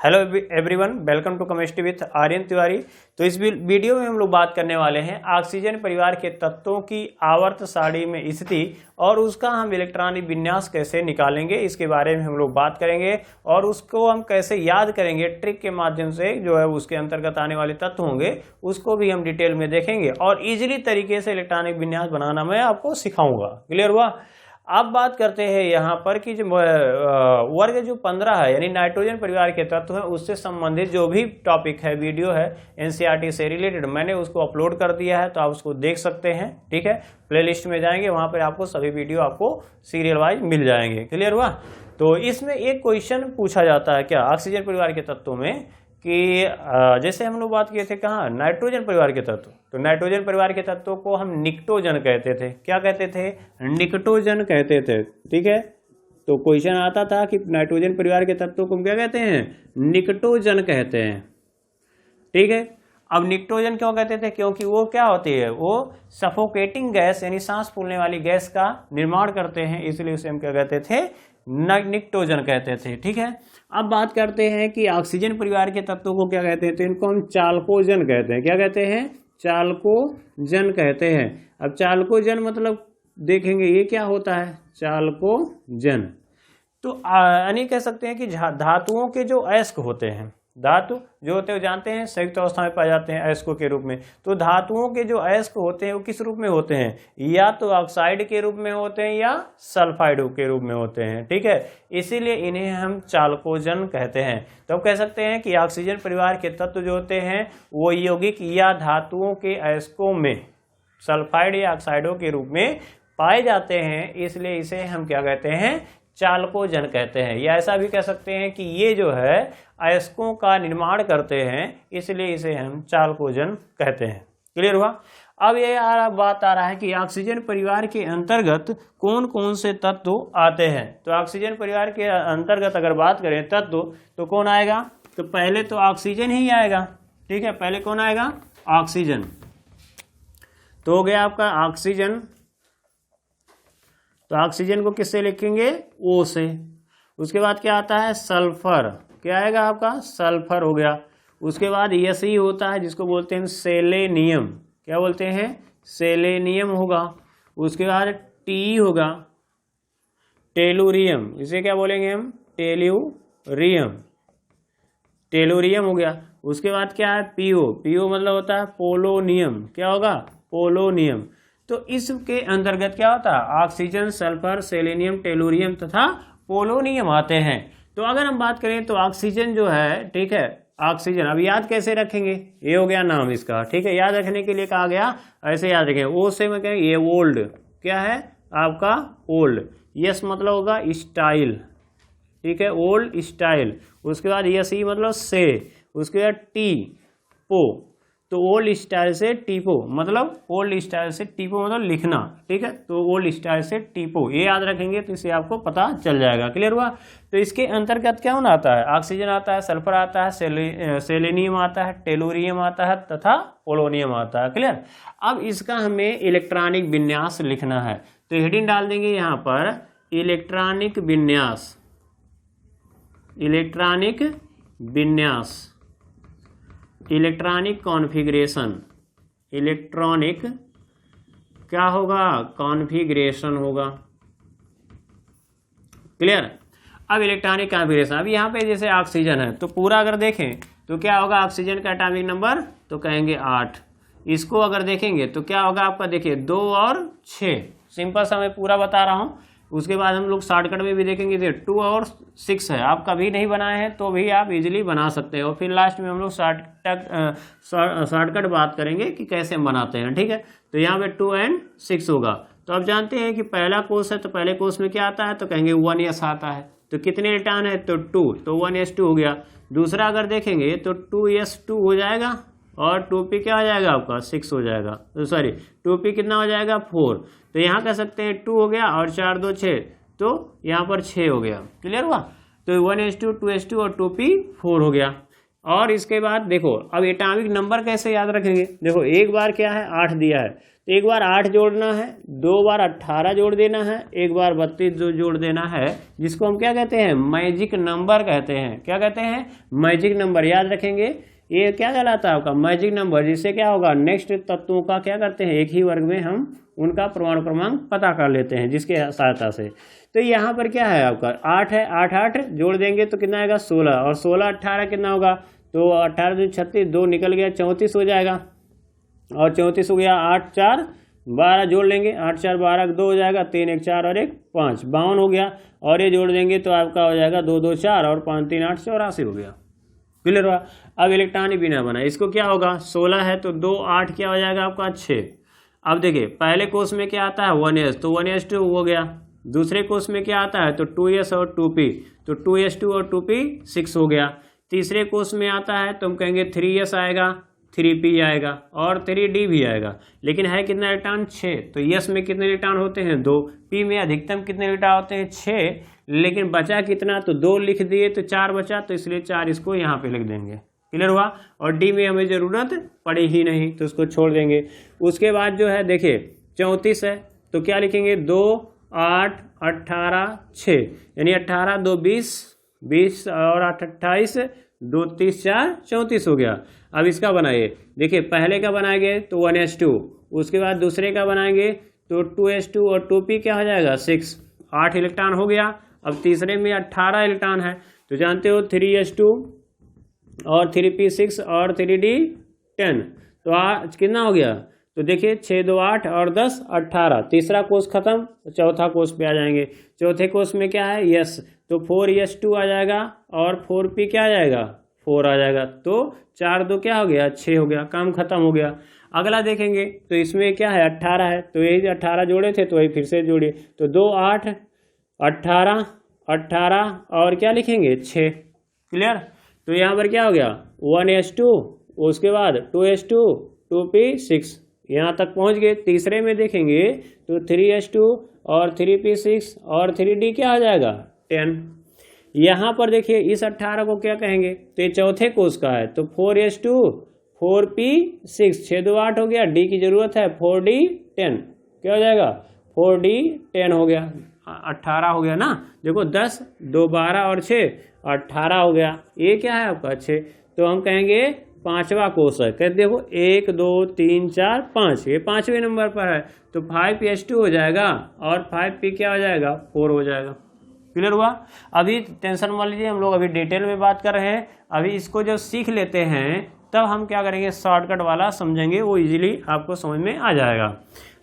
Hello everyone, welcome to chemistry with Aryan Tiwari. तो इस video में हम लोग बात करने वाले हैं ऑक्सीजन परिवार के तत्वों की आवर्त सारणी में स्थिति और उसका हम इलेक्ट्रॉनिक विन्यास कैसे निकालेंगे, इसके बारे में हम लोग बात करेंगे। और उसको हम कैसे याद करेंगे, ट्रिक के माध्यम से जो है उसके अंतर्गत आने वाले तत्व होंगे उसको भी हम डिटेल में देखेंगे और इजीली तरीके से इलेक्ट्रॉनिक विन्यास बनाना मैं आपको सिखाऊंगा। क्लियर हुआ? अब बात करते हैं यहाँ पर कि जो वर्ग जो 15 है यानी नाइट्रोजन परिवार के तत्व है उससे संबंधित जो भी टॉपिक है, वीडियो है एनसीईआरटी से रिलेटेड, मैंने उसको अपलोड कर दिया है, तो आप उसको देख सकते हैं। ठीक है, प्लेलिस्ट में जाएंगे, वहां पर आपको सभी वीडियो आपको सीरियल वाइज मिल जाएंगे। क्लियर हुआ? तो इसमें एक क्वेश्चन पूछा जाता है क्या ऑक्सीजन परिवार के तत्वों में कि जैसे हम लोग बात किए थे कहाँ, नाइट्रोजन परिवार के तत्व, तो नाइट्रोजन परिवार के तत्वों को हम निकटोजन कहते थे। क्या कहते थे? निकटोजन कहते थे। ठीक है, तो क्वेश्चन आता था कि नाइट्रोजन परिवार के तत्वों को हम क्या कहते हैं? निकटोजन कहते हैं। ठीक है, अब निकटोजन क्यों कहते थे? क्योंकि वो क्या होती है, वो सफोकेटिंग गैस यानी सांस फूलने वाली गैस का निर्माण करते हैं, इसलिए उसे हम क्या कहते थे? निकटोजन कहते थे। ठीक है, अब बात करते हैं कि ऑक्सीजन परिवार के तत्वों को क्या कहते हैं, तो इनको हम चालकोजन कहते हैं। क्या कहते हैं? चालकोजन कहते हैं। अब चालकोजन मतलब देखेंगे ये क्या होता है, चालकोजन। तो यानी कह सकते हैं कि धातुओं के जो अयस्क होते हैं, धातु जो होते हैं जानते हैं संयुक्त अवस्था में पाए जाते हैं अयस्कों के रूप में। तो धातुओं के जो अयस्क होते हैं वो किस रूप में होते हैं? या तो ऑक्साइड के रूप में होते हैं या सल्फाइड के रूप में होते हैं। ठीक है, इसीलिए इन्हें हम चालकोजन कहते हैं। तो अब कह सकते हैं कि ऑक्सीजन परिवार के तत्व जो होते हैं वो यौगिक या धातुओं के अयस्कों में सल्फाइड या ऑक्साइडों के रूप में पाए जाते हैं, इसलिए इसे हम क्या कहते हैं? चालकोजन कहते हैं। या ऐसा भी कह सकते हैं कि ये जो है अयस्कों का निर्माण करते हैं, इसलिए इसे हम चालकोजन कहते हैं। क्लियर हुआ? अब ये बात आ रहा है कि ऑक्सीजन परिवार के अंतर्गत कौन कौन से तत्व आते हैं। तो ऑक्सीजन परिवार के अंतर्गत अगर बात करें तत्व तो कौन आएगा? तो पहले तो ऑक्सीजन ही आएगा। ठीक है, पहले कौन आएगा? ऑक्सीजन। तो हो गया आपका ऑक्सीजन। तो ऑक्सीजन को किससे लिखेंगे? ओ से। उसके बाद क्या आता है? सल्फर। क्या आएगा आपका? सल्फर हो गया। उसके बाद यस ही होता है जिसको बोलते हैं सेलेनियम। क्या बोलते हैं? सेलेनियम होगा। उसके बाद टी होगा, टेलुरियम। इसे क्या बोलेंगे हम? टेलुरियम। टेलुरियम हो गया। उसके बाद क्या है? पीओ। पीओ मतलब होता है पोलोनियम। क्या होगा? पोलोनियम। तो इसके अंतर्गत क्या होता है? ऑक्सीजन, सल्फर, सेलेनियम, टेलुरियम तथा पोलोनियम आते हैं। तो अगर हम बात करें तो ऑक्सीजन जो है, ठीक है, ऑक्सीजन अब याद कैसे रखेंगे? ये हो गया नाम इसका। ठीक है, याद रखने के लिए कहा गया, ऐसे याद रखेंगे। ओ से मैं कहेंगे ये ओल्ड। क्या है आपका? ओल्ड। यस मतलब होगा स्टाइल। ठीक है, ओल्ड स्टाइल। उसके बाद यस ही मतलब से। उसके बाद टी पो, तो ओल्ड स्टाइल से टीपो मतलब ओल्ड स्टाइल से टीपो मतलब लिखना। ठीक है, तो ओल्ड स्टाइल से टीपो, ये याद रखेंगे तो इससे आपको पता चल जाएगा। क्लियर हुआ? तो इसके अंतर्गत क्या होना आता है? ऑक्सीजन आता है, सल्फर आता है, सेलेनियम आता है, टेलुरियम आता है तथा पोलोनियम आता है। क्लियर? अब इसका हमें इलेक्ट्रॉनिक विन्यास लिखना है, तो हेडिंग डाल देंगे यहाँ पर इलेक्ट्रॉनिक विन्यास। इलेक्ट्रॉनिक विन्यास, इलेक्ट्रॉनिक कॉन्फ़िगरेशन। इलेक्ट्रॉनिक क्या होगा? कॉन्फ़िगरेशन होगा। क्लियर? अब इलेक्ट्रॉनिक कॉन्फ़िगरेशन, अब यहाँ पे जैसे ऑक्सीजन है तो पूरा अगर देखें तो क्या होगा? ऑक्सीजन का एटॉमिक नंबर तो कहेंगे 8। इसको अगर देखेंगे तो क्या होगा आपका? देखिए 2 और 6। सिंपल सा मैं पूरा बता रहा हूँ। उसके बाद हम लोग शॉर्टकट में भी देखेंगे तो 2 और 6 है। आप कभी नहीं बनाए हैं तो भी आप इजीली बना सकते हो। फिर लास्ट में हम लोग शॉर्टकट बात करेंगे कि कैसे हम बनाते हैं। ठीक है, तो यहाँ पे 2 और 6 होगा। तो आप जानते हैं कि पहला कोष है तो पहले कोष में क्या आता है? तो कहेंगे 1s आता है। तो कितने इलेक्ट्रॉन है? तो 2, तो 1s2 हो गया। दूसरा अगर देखेंगे तो 2s2 हो जाएगा और 2p क्या हो जाएगा आपका? 6 हो जाएगा। तो सॉरी 2p कितना हो जाएगा? 4। तो यहाँ कह सकते हैं 2 हो गया और 4 2 6, तो यहाँ पर 6 हो गया। क्लियर हुआ? तो 1s2, 2s2 और 2p 4 हो गया। और इसके बाद देखो अब एटॉमिक नंबर कैसे याद रखेंगे। देखो एक बार क्या है 8 दिया है तो एक बार 8 जोड़ना है, 2 बार 18 जोड़ देना है, एक बार 32 जोड़ देना है, जिसको हम क्या कहते हैं मैजिक नंबर कहते हैं। क्या कहते हैं मैजिक नंबर। याद रखेंगे ये क्या कहलाता है आपका मैजिक नंबर। जिससे क्या होगा नेक्स्ट तत्वों का क्या करते हैं एक ही वर्ग में हम उनका परमाणु क्रमांक पता कर लेते हैं जिसके सहायता से। तो यहाँ पर क्या है आपका 8 है, 8 8 जोड़ देंगे तो कितना आएगा 16, और 16 18 कितना होगा तो 18 दूनी 36, 2 निकल गया 34 हो जाएगा, और 34 हो गया 8 4 12 जोड़ लेंगे, 8 4 12 2 हो जाएगा, 3 1 4 और 1 5 52 हो गया, और ये जोड़ देंगे तो आपका हो जाएगा 2 2 4 और 5 3 8 84 हो गया। क्लियर हुआ। अब इलेक्ट्रॉनिक बिना बना इसको क्या होगा 16 है तो 2 8 क्या हो जाएगा आपका 6। अब देखिए पहले कोर्स में क्या आता है 1s तो 1s2 हो गया, दूसरे कोर्स में क्या आता है तो 2s और 2p तो 2s2 और 2p 6 हो गया, तीसरे कोर्स में आता है तो हम कहेंगे 3s आएगा 3p आएगा और 3d भी आएगा। लेकिन है कितना इलेक्ट्रॉन 6, तो s में कितने इलेक्ट्रॉन होते हैं 2, p में अधिकतम कितने इलेक्ट्रॉन होते हैं 6, लेकिन बचा कितना तो 2 लिख दिए तो 4 बचा, तो इसलिए 4 इसको यहाँ पे लिख देंगे। क्लियर हुआ। और डी में हमें जरूरत पड़ी ही नहीं तो उसको छोड़ देंगे। उसके बाद जो है देखिए 34 है तो क्या लिखेंगे 2 8 18 6 यानी 18 2 20 20 और 8 28 2 30 4 34 हो गया। अब इसका बनाइए, देखिए पहले का बनाएंगे तो 1s2, उसके बाद दूसरे का बनाएंगे तो 2s2 और 2p क्या हो जाएगा 6, 8 इलेक्ट्रॉन हो गया। अब तीसरे में 18 इलेक्ट्रॉन है तो जानते हो 3s2 और 3p6 और 3d 10, तो आज कितना हो गया तो देखिए 6 2 8 और 10 18, तीसरा कोर्स खत्म तो चौथा कोर्स पे आ जाएंगे। चौथे कोर्स में क्या है यस तो 4s2 आ जाएगा और 4p क्या आ जाएगा 4 आ जाएगा, तो 4 2 क्या हो गया 6 हो गया, काम खत्म हो गया। अगला देखेंगे तो इसमें क्या है 18 है तो यही 18 जोड़े थे तो वही फिर से जोड़िए तो 2 8 18 18 और क्या लिखेंगे 6। क्लियर। तो यहाँ पर क्या हो गया 1s2 उसके बाद 2s2 2p6 यहाँ तक पहुँच गए। तीसरे में देखेंगे तो 3s2 और 3p6 और 3d क्या हो जाएगा 10। यहाँ पर देखिए इस 18 को क्या कहेंगे तो ये चौथे कोर्स का है तो 4s2 4p6 6 2 8 हो गया, d की जरूरत है 4d 10 क्या हो जाएगा 4d 10 हो गया, 18 हो गया ना। देखो 10 2 12 और 6 18 हो गया, ये क्या है आपका 6, तो हम कहेंगे पांचवा कोर्स है। कहते देखो 1 2 3 4 5 ये पांचवें नंबर पर है तो 5s2 हो जाएगा और 5p क्या हो जाएगा 4 हो जाएगा। क्लियर हुआ। अभी टेंशन मान लीजिए हम लोग अभी डिटेल में बात कर रहे हैं, अभी इसको जब सीख लेते हैं तब हम क्या करेंगे शॉर्टकट वाला समझेंगे, वो इजीली आपको समझ में आ जाएगा।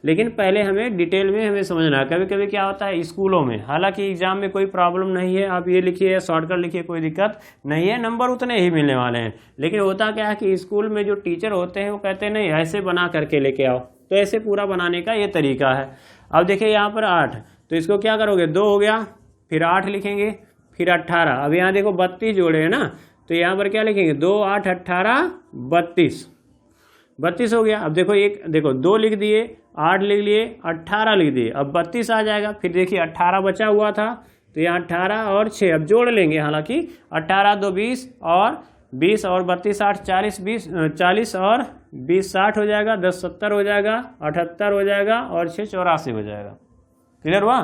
लेकिन पहले हमें डिटेल में हमें समझना है। कभी कभी क्या होता है स्कूलों में, हालांकि एग्जाम में कोई प्रॉब्लम नहीं है, आप ये लिखिए शॉर्टकट लिखिए कोई दिक्कत नहीं है, नंबर उतने ही मिलने वाले हैं। लेकिन होता क्या है कि स्कूल में जो टीचर होते हैं वो कहते हैं नहीं ऐसे बना करके लेके आओ, तो ऐसे पूरा बनाने का ये तरीका है। अब देखिए यहाँ पर 8 तो इसको क्या करोगे 2 हो गया, फिर 8 लिखेंगे, फिर 18। अब यहाँ देखो 32 जोड़े है ना, तो यहाँ पर क्या लिखेंगे 2 8 18 32 हो गया। अब देखो एक देखो 2 लिख दिए, 8 लिख लिए, 18 लिख दिए, अब 32 आ जाएगा। फिर देखिए 18 बचा हुआ था तो यहाँ 18 और 6 अब जोड़ लेंगे, हालांकि 18 2 20 और 20 और 32 8 40 20 40 और 20 60 हो जाएगा, 10 70 हो जाएगा, 78 हो जाएगा और 6 84 हो जाएगा। क्लियर हुआ।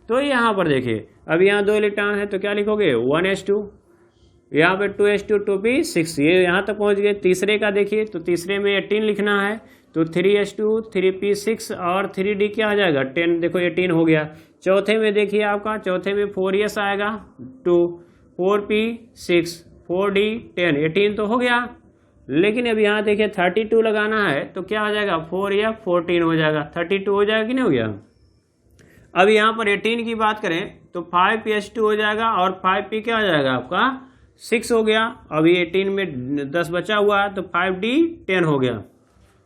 तो यहाँ पर देखिए अब यहाँ 2 इलेक्ट्रॉन है तो क्या लिखोगे 1s2, यहाँ पे 2s2 2p6 ये यहाँ तक पहुँच गए। तीसरे का देखिए तो तीसरे में 18 लिखना है तो 3s2 3p6 और 3d क्या आ जाएगा 10, देखो 18 हो गया। चौथे में देखिए आपका चौथे में 4s आएगा 2 4p6 4d 10 18 तो हो गया। लेकिन अब यहाँ देखिए 32 लगाना है तो क्या हो जाएगा 4 या 14 हो जाएगा, 32 हो जाएगा कि नहीं हो गया। अब यहाँ पर 18 की बात करें तो 5s2 हो जाएगा और 5p क्या हो जाएगा आपका 6 हो गया। अभी 18 में 10 बचा हुआ है तो 5d 10 हो गया,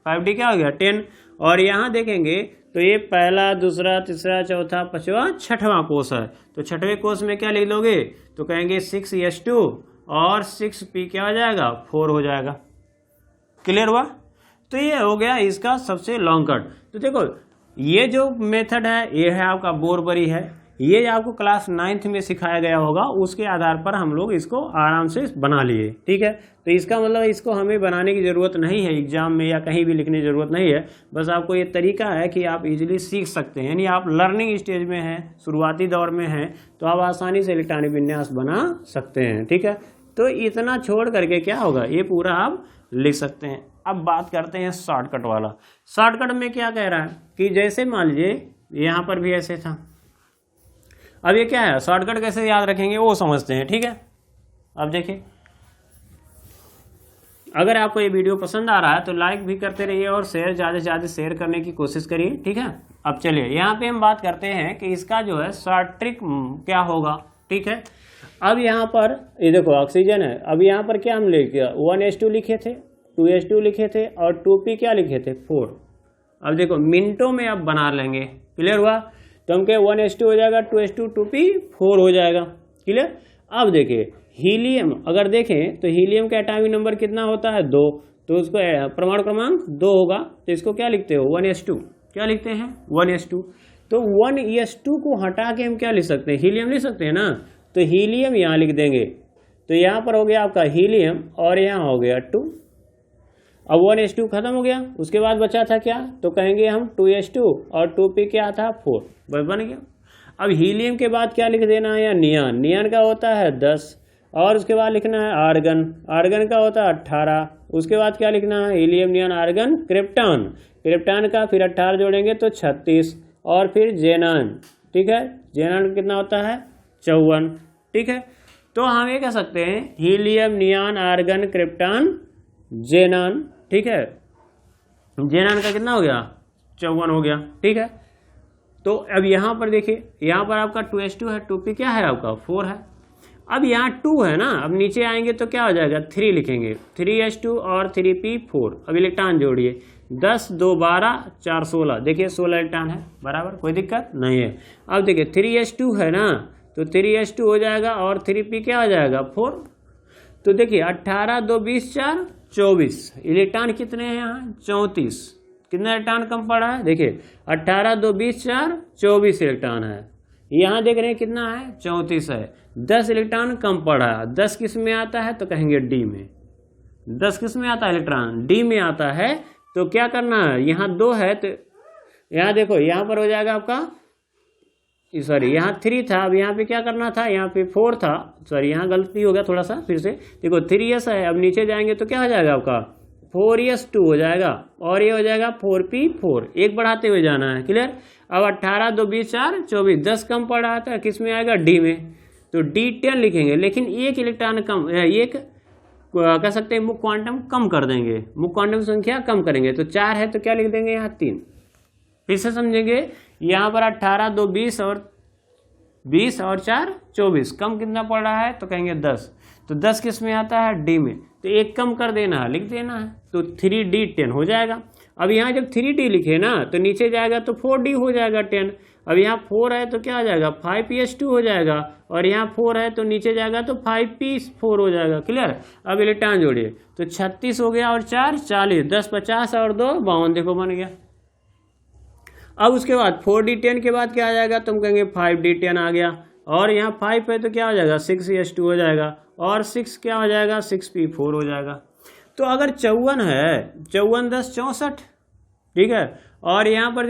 5d क्या हो गया 10। और यहाँ देखेंगे तो ये पहला दूसरा तीसरा चौथा पांचवा छठवां कोष है, तो छठवें कोष में क्या लिख लोगे तो कहेंगे 6s2 और 6p क्या हो जाएगा 4 हो जाएगा। क्लियर हुआ। तो ये हो गया इसका सबसे लॉन्ग कट। तो देखो ये जो मेथड है ये है आपका बोरबरी है, ये आपको क्लास 9th में सिखाया गया होगा, उसके आधार पर हम लोग इसको आराम से बना लिए। ठीक है, तो इसका मतलब इसको हमें बनाने की ज़रूरत नहीं है एग्जाम में या कहीं भी लिखने की ज़रूरत नहीं है। बस आपको ये तरीका है कि आप इजीली सीख सकते हैं, यानी आप लर्निंग स्टेज में हैं, शुरुआती दौर में हैं, तो आप आसानी से इलेक्ट्रॉनिक विन्यास बना सकते हैं। ठीक है, तो इतना छोड़ करके क्या होगा, ये पूरा आप लिख सकते हैं। अब बात करते हैं शॉर्टकट वाला। शॉर्टकट में क्या कह रहा है कि जैसे मान लीजिए यहाँ पर भी ऐसे था, अब ये क्या है, शॉर्टकट कैसे याद रखेंगे वो समझते हैं। ठीक है, अब देखिए, अगर आपको ये वीडियो पसंद आ रहा है तो लाइक भी करते रहिए और शेयर ज़्यादा से ज़्यादा शेयर करने की कोशिश करिए। ठीक है, अब चलिए यहाँ पे हम बात करते हैं कि इसका जो है शॉर्ट ट्रिक क्या होगा। ठीक है, अब यहाँ पर ये देखो ऑक्सीजन है, अब यहाँ पर क्या हम लिखे 1s2 लिखे थे, 2s2 लिखे थे और 2p क्या लिखे थे 4। अब देखो मिनटों में अब बना लेंगे, क्लियर हुआ, तो हम क्या 1s2 हो जाएगा, 2s2 2p 4 हो जाएगा, क्लियर। अब देखिए हीलियम अगर देखें तो हीलियम का एटॉमिक नंबर कितना होता है 2, तो उसको परमाणु क्रमांक 2 होगा, तो इसको क्या लिखते हो 1s2, क्या लिखते हैं 1s2। तो 1s2 को हटा के हम क्या लिख सकते हैं, हीलियम लिख सकते हैं ना, तो हीलियम यहाँ लिख देंगे, तो यहाँ पर हो गया आपका हीलियम और यहाँ हो गया 2। अब 1s2 खत्म हो गया, उसके बाद बचा था क्या, तो कहेंगे हम 2s2 और 2p क्या था 4, बस बन गया। अब हीलियम के बाद क्या लिख देना है, या नियॉन, नियॉन का होता है 10 और उसके बाद लिखना है आर्गन, आर्गन का होता है 18, उसके बाद क्या लिखना है helium neon argon krypton, krypton का फिर 18 जोड़ेंगे तो 36 और फिर जेनॉन। ठीक है, जेनॉन कितना होता है 54। ठीक है, तो हम ये कह सकते हैं helium neon argon krypton xenon. ठीक है, जेनॉन का कितना हो गया 54 हो गया। ठीक है, तो अब यहाँ पर देखिए, यहाँ पर आपका 2s2 है, 2p क्या है आपका 4 है। अब यहाँ 2 है ना, अब नीचे आएंगे तो क्या हो जाएगा 3 लिखेंगे, 3s2 और 3p 4। अब इलेक्ट्रॉन जोड़िए, 10 2 12 4 16, देखिए 16 इलेक्ट्रॉन है बराबर, कोई दिक्कत नहीं है। अब देखिए 3s2 है ना, तो 3s2 हो जाएगा और 3p क्या हो जाएगा 4। तो देखिए 18 2 20 4 24, इलेक्ट्रॉन कितने हैं यहाँ 34, कितना इलेक्ट्रॉन कम पड़ा है, देखिए 18 2 20 4 24 इलेक्ट्रॉन है, यहाँ देख रहे हैं कितना है 34 है, 10 इलेक्ट्रॉन कम पड़ा है। 10 किस में आता है तो कहेंगे डी में, 10 किस में आता है इलेक्ट्रॉन डी में आता है। तो क्या करना है, यहाँ 2 है तो यहाँ देखो यहाँ पर हो जाएगा आपका, सॉरी यहाँ 3 था, अब यहाँ पे क्या करना था, यहाँ पे 4 था, सॉरी यहाँ गलती हो गया थोड़ा सा, फिर से देखो 3s है, अब नीचे जाएंगे तो क्या हो जाएगा आपका 4s2 हो जाएगा और ये हो जाएगा 4p4, एक बढ़ाते हुए जाना है, क्लियर। अब 18 2 20 4 24, 10 कम पड़ रहा था, किस में आएगा डी में, तो D10 लिखेंगे, लेकिन एक इलेक्ट्रॉन कम, एक कह सकते हैं मुख्य क्वांटम कम कर देंगे, मुख्य क्वांटम संख्या कम करेंगे, तो 4 है तो क्या लिख देंगे यहाँ 3। फिर से समझेंगे, यहाँ पर 18 2 20 और 4 24, कम कितना पड़ रहा है तो कहेंगे 10, तो 10 किस में आता है डी में, तो एक कम कर देना है, लिख देना है, तो 3D10 हो जाएगा। अब यहाँ जब 3D लिखे ना तो नीचे जाएगा तो 4D हो जाएगा 10। अब यहाँ 4 है तो क्या हो जाएगा 5s2 हो जाएगा और यहाँ 4 है तो नीचे जाएगा तो 5p4 हो जाएगा, क्लियर। अब इलेक्ट्रॉन जोड़िए तो 36 हो गया और 4 40, 10 50 और 2 52, देखो बन गया। अब उसके बाद 4D10 के बाद क्या आ जाएगा, तुम कहेंगे 5D10 आ गया और यहाँ 5 है तो क्या हो जाएगा 6s2 हो जाएगा और 6 क्या हो जाएगा 6p4 हो जाएगा। तो अगर 54 है, 54 10 64, ठीक है, और यहाँ पर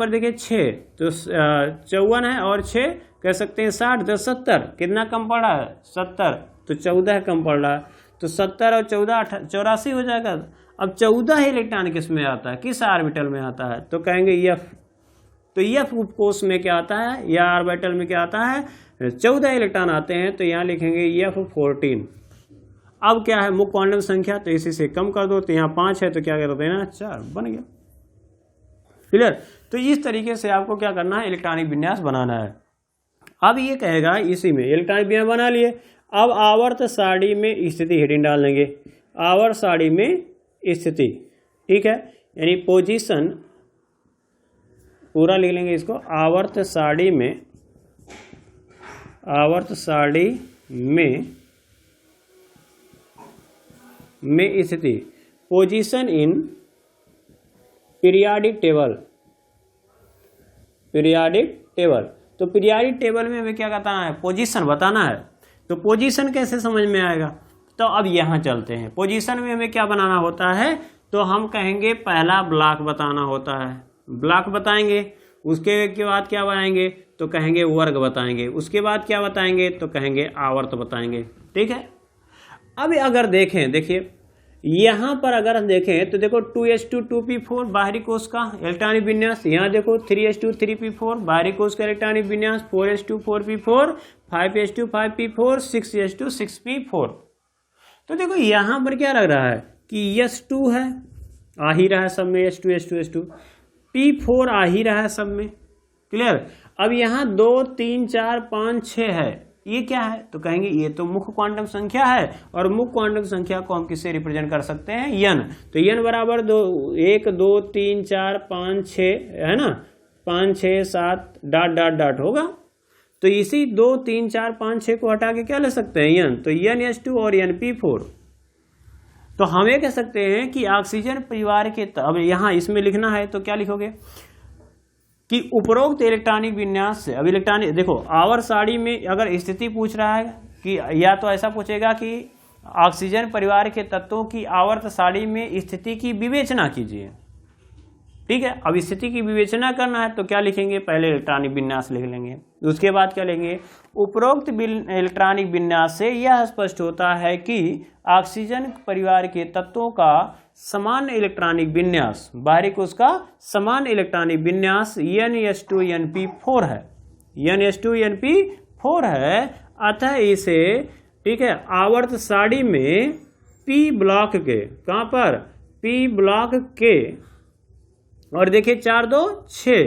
देखिए 6, तो 54 है और 6 कह सकते हैं 60 10 70, कितना कम पड़ रहा है 70, तो 14 कम पड़ रहा है, तो 70 और 14 84 हो जाएगा। अब 14 इलेक्ट्रॉन किस में आता है, किस ऑर्बिटल में आता है, तो कहेंगे F। तो F उपकोष में क्या आता है या ऑर्बिटल में क्या आता है 14 इलेक्ट्रॉन आते हैं, तो यहाँ लिखेंगे F14। अब क्या है मुख्य क्वांटम संख्या, तो इसी से कम कर दो, तो यहाँ 5 है तो क्या कर देना 4, बन गया, क्लियर। तो इस तरीके से आपको क्या करना है इलेक्ट्रॉनिक विन्यास बनाना है। अब ये कहेगा इसी में इलेक्ट्रॉनिक विन्यास बना लिए, अब आवर्त सारणी में स्थिति हेडिंग डाल देंगे, आवर्त सारणी में स्थिति, ठीक है, यानी पोजीशन पूरा लिख लेंगे इसको, आवर्त सारणी में स्थिति, पोजीशन इन पीरियाडिक टेबल, तो पीरियोडिक टेबल में हमें क्या बताना है, पोजीशन बताना है। तो पोजीशन कैसे समझ में आएगा, तो अब यहाँ चलते हैं। पोजीशन में हमें क्या बनाना होता है, तो हम कहेंगे पहला ब्लॉक बताना होता है, ब्लॉक बताएंगे। उसके बाद क्या बनाएंगे, तो कहेंगे वर्ग बताएंगे। उसके बाद क्या बताएंगे, तो कहेंगे आवर्त बताएंगे। ठीक है। अब अगर देखें, देखिए यहाँ पर अगर हम देखें तो देखो 2s2 2p4 बाहरी कोश का इलेक्ट्रॉनिक विन्यास, यहाँ देखो 3s2 3p4 बाहरी कोश का इलेक्ट्रॉनिक विन्यास, 4s2 4p4 5s2 5p4 6s2 6p4। तो देखो यहाँ पर क्या लग रहा है कि s2 है, आ ही रहा है सब में, s2 s2 s2, p4 आ ही रहा है सब में। क्लियर। अब यहाँ 2 3 4 5 6 है, ये क्या है, तो कहेंगे ये तो मुख्य क्वांटम संख्या है। और मुख्य क्वांटम संख्या को हम किससे रिप्रेजेंट कर सकते हैं, n। तो n बराबर 1 2 3 4 5 6 है ना, 5 6 7 डॉट डॉट डॉट होगा। तो इसी 2 3 4 5 6 को हटा के क्या ले सकते हैं, n। तो n(s2) और n(p4)। तो हम ये कह सकते हैं कि ऑक्सीजन परिवार के, अब यहाँ इसमें लिखना है तो क्या लिखोगे कि उपरोक्त इलेक्ट्रॉनिक विन्यास से, अब इलेक्ट्रॉनिक देखो आवर्त सारणी में अगर स्थिति पूछ रहा है कि, या तो ऐसा पूछेगा कि ऑक्सीजन परिवार के तत्वों की आवर्त सारणी में स्थिति की विवेचना कीजिए। ठीक है। अब स्थिति की विवेचना करना है तो क्या लिखेंगे, पहले इलेक्ट्रॉनिक विन्यास लिख लेंगे। उसके बाद क्या लेंगे, उपरोक्त इलेक्ट्रॉनिक विन्यास से यह स्पष्ट होता है कि ऑक्सीजन परिवार के तत्वों का समान इलेक्ट्रॉनिक विन्यास, बाहरी कोश का समान इलेक्ट्रॉनिक विन्यास n(s2) n(p4) है, n(s2) n(p4) है। अतः इसे, ठीक है, आवर्त सारणी में p ब्लॉक के, कहां पर, p ब्लॉक के, और देखिए 4 2 6,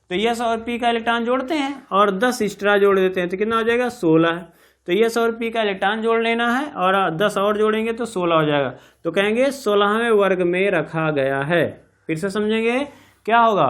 तो यस और p का इलेक्ट्रॉन जोड़ते हैं और 10 एक्स्ट्रा जोड़ देते हैं तो कितना हो जाएगा, 16। तो यस और p का इलेक्ट्रॉन जोड़ लेना है और 10 और जोड़ेंगे तो 16 हो जाएगा। तो कहेंगे 16वें वर्ग में रखा गया है। फिर से समझेंगे क्या होगा,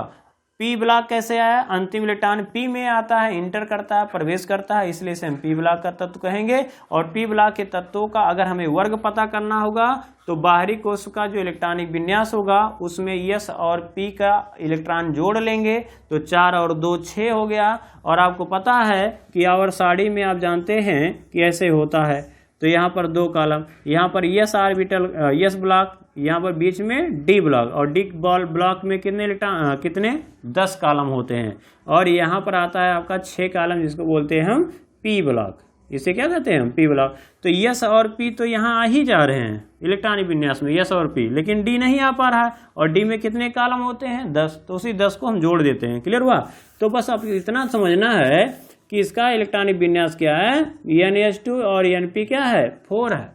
p ब्लॉक कैसे आया, अंतिम इलेक्ट्रॉन p में आता है, इंटर करता है, प्रवेश करता है, इसलिए इसे हम p ब्लॉक का तत्व कहेंगे। और p ब्लॉक के तत्वों का अगर हमें वर्ग पता करना होगा तो बाहरी कोश का जो इलेक्ट्रॉनिक विन्यास होगा उसमें s और p का इलेक्ट्रॉन जोड़ लेंगे तो 4 और 2 6 हो गया। और आपको पता है कि आवर्त सारणी में आप जानते हैं कि ऐसे होता है। तो यहाँ पर 2 कॉलम, यहाँ पर s ऑर्बिटल s ब्लॉक, यहाँ पर बीच में d ब्लॉक, और d ब्लॉक में कितने 10 कॉलम होते हैं। और यहाँ पर आता है आपका 6 कॉलम, जिसको बोलते हैं हम p ब्लॉक। इसे क्या कहते हैं हम, p ब्लॉक। तो s और p तो यहाँ आ ही जा रहे हैं इलेक्ट्रॉनिक विन्यास में, s और p, लेकिन d नहीं आ पा रहा है। और d में कितने कॉलम होते हैं, 10, तो उसी 10 को हम जोड़ देते हैं। क्लियर हुआ। तो बस आप इतना समझना है कि इसका इलेक्ट्रॉनिक विन्यास क्या है, n(s2) और n(p) क्या है, 4 है।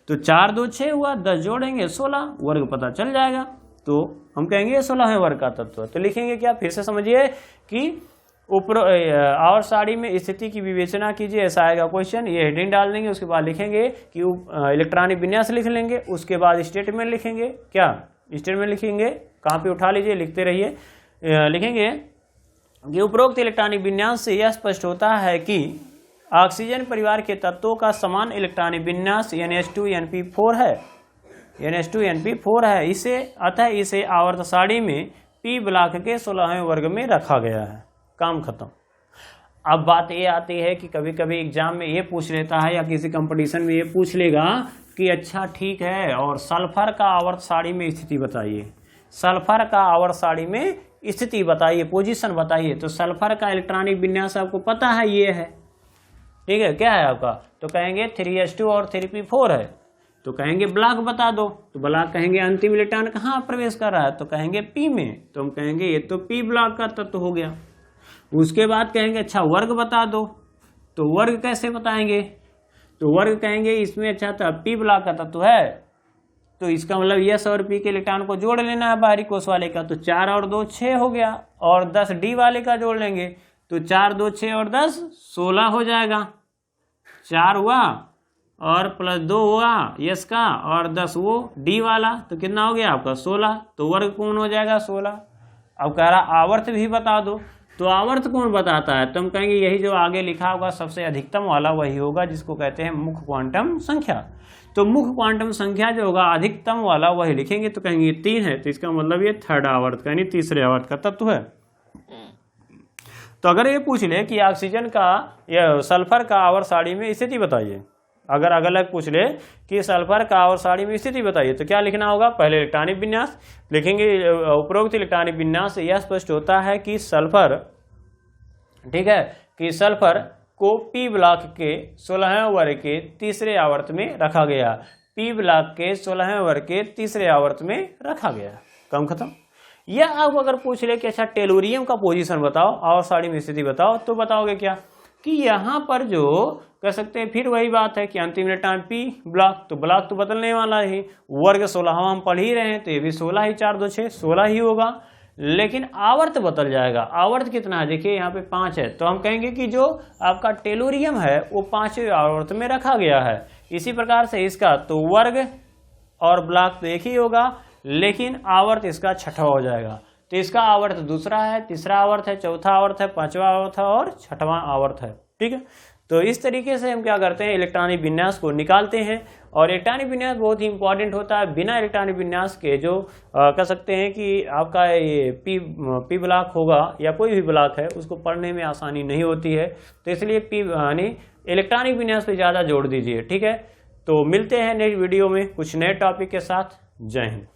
तो 4 2 6 हुआ, 10 जोड़ेंगे 16, वर्ग पता चल जाएगा। तो हम कहेंगे 16वें वर्ग का तत्व। तो लिखेंगे क्या, फिर से समझिए कि आवर्त सारणी में स्थिति की विवेचना कीजिए, ऐसा आएगा क्वेश्चन। ये हेडिंग डाल देंगे, उसके बाद लिखेंगे कि इलेक्ट्रॉनिक विन्यास लिख लेंगे, उसके बाद स्टेटमेंट लिखेंगे। क्या स्टेटमेंट लिखेंगे, कहाँ पे उठा लीजिए, लिखते रहिए। लिखेंगे कि उपरोक्त इलेक्ट्रॉनिक विन्यास से यह स्पष्ट होता है कि ऑक्सीजन परिवार के तत्वों का समान इलेक्ट्रॉनिक विन्यास n(s2) n(p4) है, n(s2) n(p4) है। इसे अतः इसे आवर्त सारणी में p ब्लॉक के 16वें वर्ग में रखा गया है। काम खत्म। अब बात ये आती है कि कभी कभी एग्जाम में ये पूछ लेता है या किसी कंपटीशन में ये पूछ लेगा कि अच्छा ठीक है, और सल्फर का आवर्त सारणी में स्थिति बताइए, सल्फर का आवर्त सारणी में स्थिति बताइए, पोजीशन बताइए। तो सल्फर का इलेक्ट्रॉनिक विन्यास आपको पता है, ये है, ठीक है, क्या है आपका, तो कहेंगे 3s2 और 3p4 है। तो कहेंगे ब्लॉक बता दो, तो ब्लॉक कहेंगे अंतिम इलेक्ट्रॉन कहाँ प्रवेश कर रहा है, तो कहेंगे p में। तो हम कहेंगे ये तो p ब्लॉक का तत्व हो गया। उसके बाद कहेंगे अच्छा वर्ग बता दो, तो वर्ग कैसे बताएंगे, तो वर्ग कहेंगे इसमें अच्छा था p ब्लॉक का तत्व है, तो इसका मतलब s और p के इलेक्ट्रॉन को जोड़ लेना है बाहरी कोश वाले का। तो 4 और 2 6 हो गया, और 10 d वाले का जोड़ लेंगे तो 4 2 6 और 10 16 हो जाएगा। 4 हुआ और प्लस 2 हुआ s का, और 10 वो d वाला, तो कितना हो गया आपका 16। तो वर्ग कोण हो जाएगा 16। अब कह रहा आवर्त भी बता दो, तो आवर्त कौन बताता है, तो हम कहेंगे यही जो आगे लिखा होगा सबसे अधिकतम वाला वही होगा, जिसको कहते हैं मुख्य क्वांटम संख्या। तो मुख्य क्वांटम संख्या जो होगा अधिकतम वाला वही लिखेंगे। तो कहेंगे 3 है, तो इसका मतलब ये थर्ड आवर्त का यानी तीसरे आवर्त का तत्व है। तो अगर ये पूछ ले कि ऑक्सीजन का या सल्फर का आवर्त सारणी में स्थिति बताइए, अगर अलग पूछ ले कि सल्फर का आवर्त सारणी में स्थिति बताइए, तो क्या लिखना होगा? पहले इलेक्ट्रॉनिक विन्यास लिखेंगे। उपरोक्त इलेक्ट्रॉनिक विन्यास से यह स्पष्ट होता है कि सल्फर, ठीक है, कि सल्फर को पी ब्लॉक के 16वें वर्ग के तीसरे आवर्त में रखा गया। पी ब्लॉक के 16वें वर्ग के तीसरे आवर्त में रखा गया। काम खत्म। या अब अगर पूछ ले कि अच्छा टेलुरियम का पोजीशन बताओ और सारणी में स्थिति बताओ, तो बताओगे क्या कि यहाँ पर जो कह सकते हैं, फिर वही बात है कि अंतिम इलेक्ट्रॉन पी ब्लॉक, तो ब्लॉक तो बदलने वाला ही। वर्ग 16 हम पढ़ ही रहे हैं, तो ये भी 16 ही, 4 2 6 16 ही होगा, लेकिन आवर्त बदल जाएगा। आवर्त कितना है? देखिए यहाँ पे 5 है, तो हम कहेंगे कि जो आपका टेलुरियम है वो 5वें आवर्त में रखा गया है। इसी प्रकार से इसका तो वर्ग और ब्लॉक तो एक ही होगा, लेकिन आवर्त इसका 6वां हो जाएगा। तो इसका आवर्त दूसरा है, तीसरा आवर्त है, चौथा आवर्त है, 5वां आवर्त है और 6वां आवर्त है। ठीक है, तो इस तरीके से हम क्या करते हैं, इलेक्ट्रॉनिक विन्यास को निकालते हैं। और इलेक्ट्रॉनिक विन्यास बहुत ही इंपॉर्टेंट होता है। बिना इलेक्ट्रॉनिक विन्यास के जो कह सकते हैं कि आपका ये पी ब्लॉक होगा या कोई भी ब्लॉक है, उसको पढ़ने में आसानी नहीं होती है। तो इसलिए पी यानी इलेक्ट्रॉनिक विन्यास पे ज़्यादा जोड़ दीजिए। ठीक है, तो मिलते हैं नेक्स्ट वीडियो में कुछ नए टॉपिक के साथ। जय हिंद।